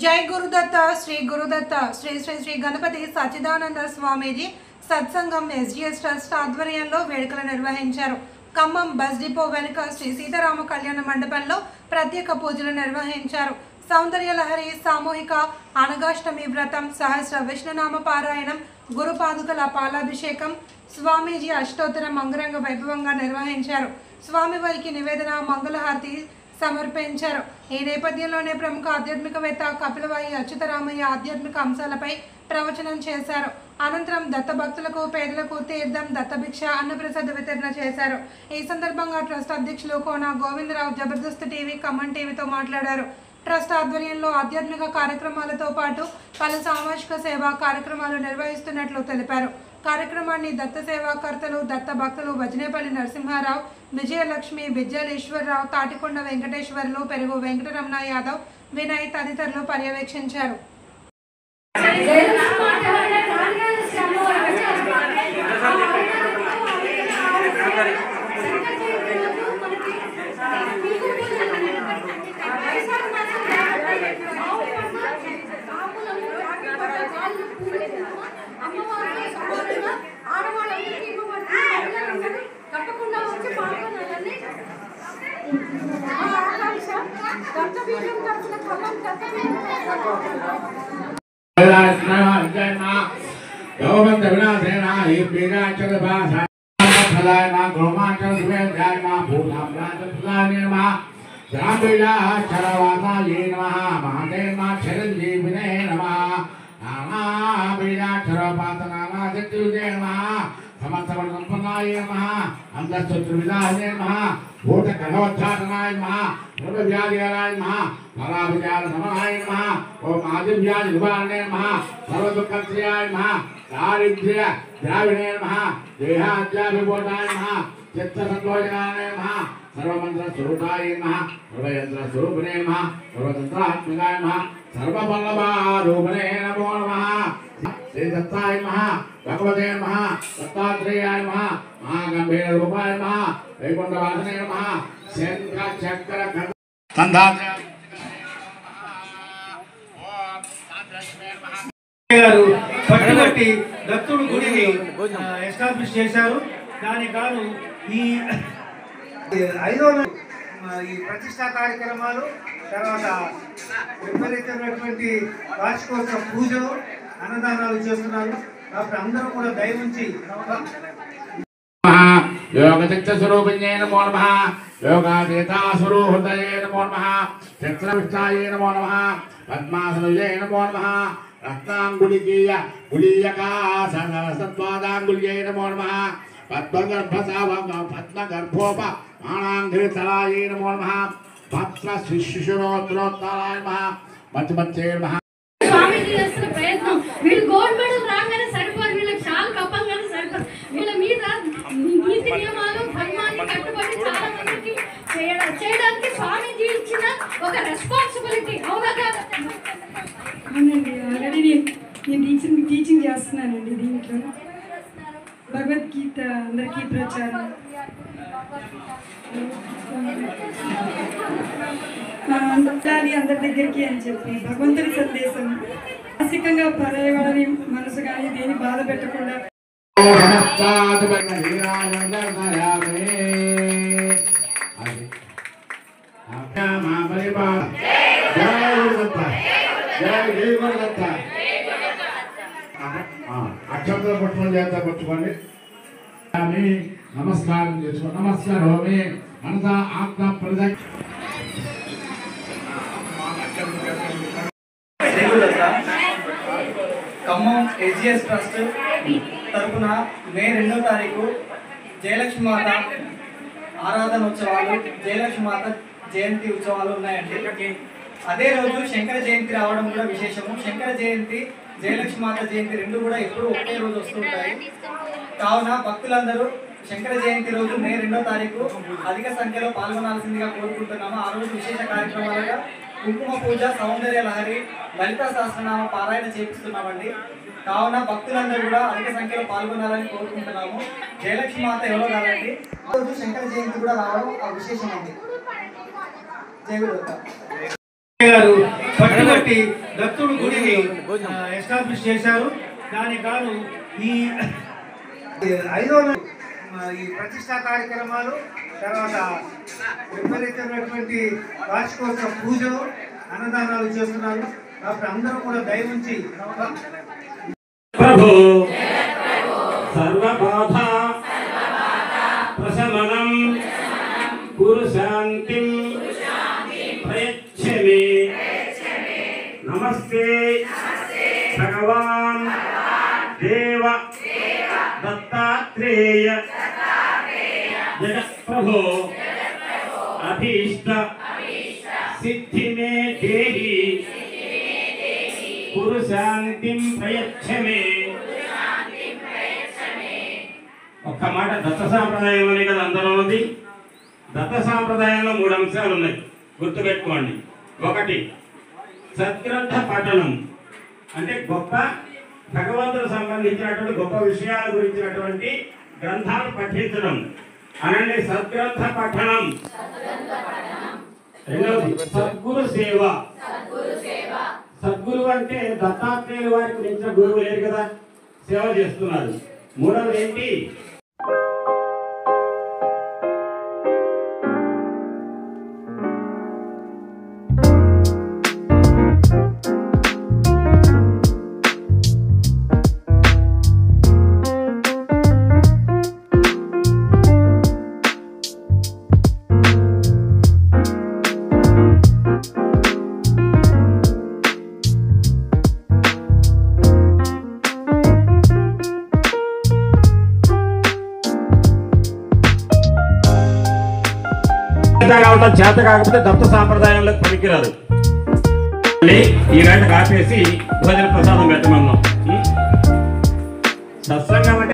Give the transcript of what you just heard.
जय गुरुदत्त श्री गुरुदत्त श्री श्री श्री गणपति सच्चिदानंद स्वामीजी सत्संगम SGS trust आध्वर्యంలో వేడుకలు నిర్వహించారు। ఖమ్మం బస్ డిపో వెనుక శ్రీ సీతారామ కళ్యాణ మండపంలో ప్రత్యేక పూజలు నిర్వహించారు। సౌందర్య లహరి సామూహిక అనగాష్టమి వ్రతం సహస్ర విష్ణునామ పారాయణం గురుపాదుకల పాలాభిషేకం స్వామీజీ అష్టోత్తరం అంగరంగ వైభవంగా నిర్వహించారు। స్వామివారికి నివేదన మంగళహారతి సమర్పించారు। ఈ నేపథ్యంలోనే ప్రముఖ ఆధ్యాత్మికవేత్త కపిలవాయి అచ్యుతరామయ్య ఆధ్యాత్మిక అంశాలపై ప్రవచనం చేశారు। అనంతరం దత్తభక్తులకు పేదలకు తీర్థం దత్తభిక్ష అన్నప్రసాద వితరణ చేశారు। ఈ సందర్భంగా ట్రస్ట్ అధ్యక్షులు కోన గోవిందరావు జబర్దస్త్ టీవీ ఖమ్మం టీవీతో మాట్లాడారు। ట్రస్ట్ ఆధ్వర్యంలో ఆధ్యాత్మిక కార్యక్రమాలతో పాటు పలు సామాజిక సేవా కార్యక్రమాలు నిర్వహిస్తున్నట్లు తెలిపారు। కార్యక్రమాన్ని దత్త సేవాకర్తలు దత్త భక్తులు వజనేపల్లి నరసింహారావు విజయలక్ష్మి బిజ్జలేశ్వరరావు తాటికొండ వెంకటేశ్వర్లు పెరుగు వెంకటరమణ యాదవ్ వినయ్ తదితరులు పర్యవేక్షించారు। सर्वमंत्र स्वरूपाय नमः सर्वयंत्र स्वरूपिणे नमः सर्वतंत्रात्मकाय नमः सर्वबलवारूपिणे नमो नमः श्री दत्ताय नमः भगवते नमः दत्तात्रेयाय नमः महागंभीर रूपाय नमः वैकुंठवासिने नमः शंख चक्र संधात्रे గారు పట్టుబట్టి దత్తుడు గుడిని ఎస్టాబ్లిష్ చేశారు। దానికి గాను ఈ 5వ ఈ ప్రతిష్టా కార్యక్రమాలు తర్వాత విపరీతమైనటువంటి వార్షికోత్సవ పూజలు అన్నదానాలు చేస్తున్నారు। కాబట్టి అందరూ కూడా దయవుంచి योगचित्त स्वरूपिणे नमो नमः योगातीता स्वरूपहृदये नमो नमः चक्रविष्टाये नमो नमः पद्मासनये नमो नमः रत्नांगुलिकीय गुलीयकासत्वादांगुल्ये नमो नमः पद्मगर्भोपमानांघ्रितलाये नमो नमः भद्रशिशुरोत्तराय नमः मध्यमध्ये नमः स्वामीजी చేస్తున్న ప్రయత్నం వీళ్ళు గోల్డ్ మెడల్ రాగానే సరిపోరు, వీళ్ళకి చాలా కప్పంగానే సరిపోరు। వీళ్ళ మీద నీతి నియమాలు ధర్మాన్ని కట్టుబడి చాలా మందికి చేయడానికి స్వామీజీ ఇచ్చిన ఒక రెస్పాన్సిబిలిటీ అవునా కాదా? అవునండి, ఆల్రెడీ నేను టీచింగ్ చేస్తున్నానండి। దీంట్లో భగవద్గీత అందరికీ ప్రచారం ఉండాలి అందరి దగ్గరికి అని చెప్పి భగవంతుడి సందేశం మానసికంగా పర్యావరణి మనసు కానీ దేని బాధ పెట్టకుండా అక్షంతలు పట్టుకొని చేత పట్టుకోండి నమస్కారం చేసుకోండి। నమస్కారమే మనసా ఆత్మ ప్రదక్ష ఖమ్మం ఎస్జిఎస్ ట్రస్ట్ తరఫున మే 2వ తారీఖు జయలక్ష్మి మాత ఆరాధనోత్సవాలు జయలక్ష్మి మాత జయంతి ఉత్సవాలు ఉన్నాయండి। అదే రోజు శంకర జయంతి రావడం కూడా విశేషము। శంకర జయంతి జయలక్ష్మి మాత జయంతి రెండు కూడా ఎప్పుడు ఒకే రోజు వస్తుంటాయి। కావున భక్తులందరూ శంకర జయంతి రోజు మే 2వ తారీఖు అధిక సంఖ్యలో పాల్గొనాల్సిందిగా కోరుకుంటున్నాము। ఆ రోజు విశేష కార్యక్రమాలుగా కుంకుమ పూజ సౌందర్య లహరి లలిత సహస్రనామ పారాయణ చేపిస్తున్నామండి। కావున భక్తులందరూ కూడా అధిక సంఖ్యలో పాల్గొనాలని కోరుకుంటున్నాము। జయలక్ష్మి మాత ఎవరో కాదండి, రోజు శంకర జయంతి కూడా రావడం ఆ విశేషం అండి। జయ గురు గారు పట్టుబట్టి దత్తుడు గుడిని ఎస్టాబ్లిష్ చేశారు. దానికి గాను ఈ 5వ ఈ ప్రతిష్టా కార్యక్రమాలు, తర్వాత విపరీతమైనటువంటి వార్షికోత్సవ పూజలు, అన్నదానాలు చేస్తున్నారు. కాబట్టి అందరూ కూడా దయవుంచి ప్రభు సర్వబాధ ప్రశమనం కురు శాంతిం ప్రయచ్చమే. నమస్తే భగవాన్ దేవ దత్తాత్రేయ జగత్ప్రభో అభీష్ట సిద్ధి మే దేహి కురు శాంతిం ప్రయచ్చమే. ఒక్క మాట దత్త సాంప్రదాయంలోనే కదా అందరూ ఉంది. దత్త సాంప్రదాయంలో 3 అంశాలు ఉన్నాయి, గుర్తుపెట్టుకోండి. 1 సద్గ్రంథ పఠనం, అంటే గొప్ప భగవంతుడు సంబంధించినటువంటి గొప్ప విషయాల గురించినటువంటి గ్రంథాలు పఠించడం అనండి సద్గ్రంథ పఠనం. 2 సద్గురు సేవ. సద్గురు అంటే దత్తాత్రేయుల వారికి మించిన గురువు లేరు కదా, సేవ చేస్తున్నారు. 3 ఏంటి? కావడం చేత కాకపోతే దత్త సాంప్రదాయంలో పనికిరాదు. ఈ వేట కాపేసి భోజన ప్రసాదం పెట్టమన్నాం. సత్సంగం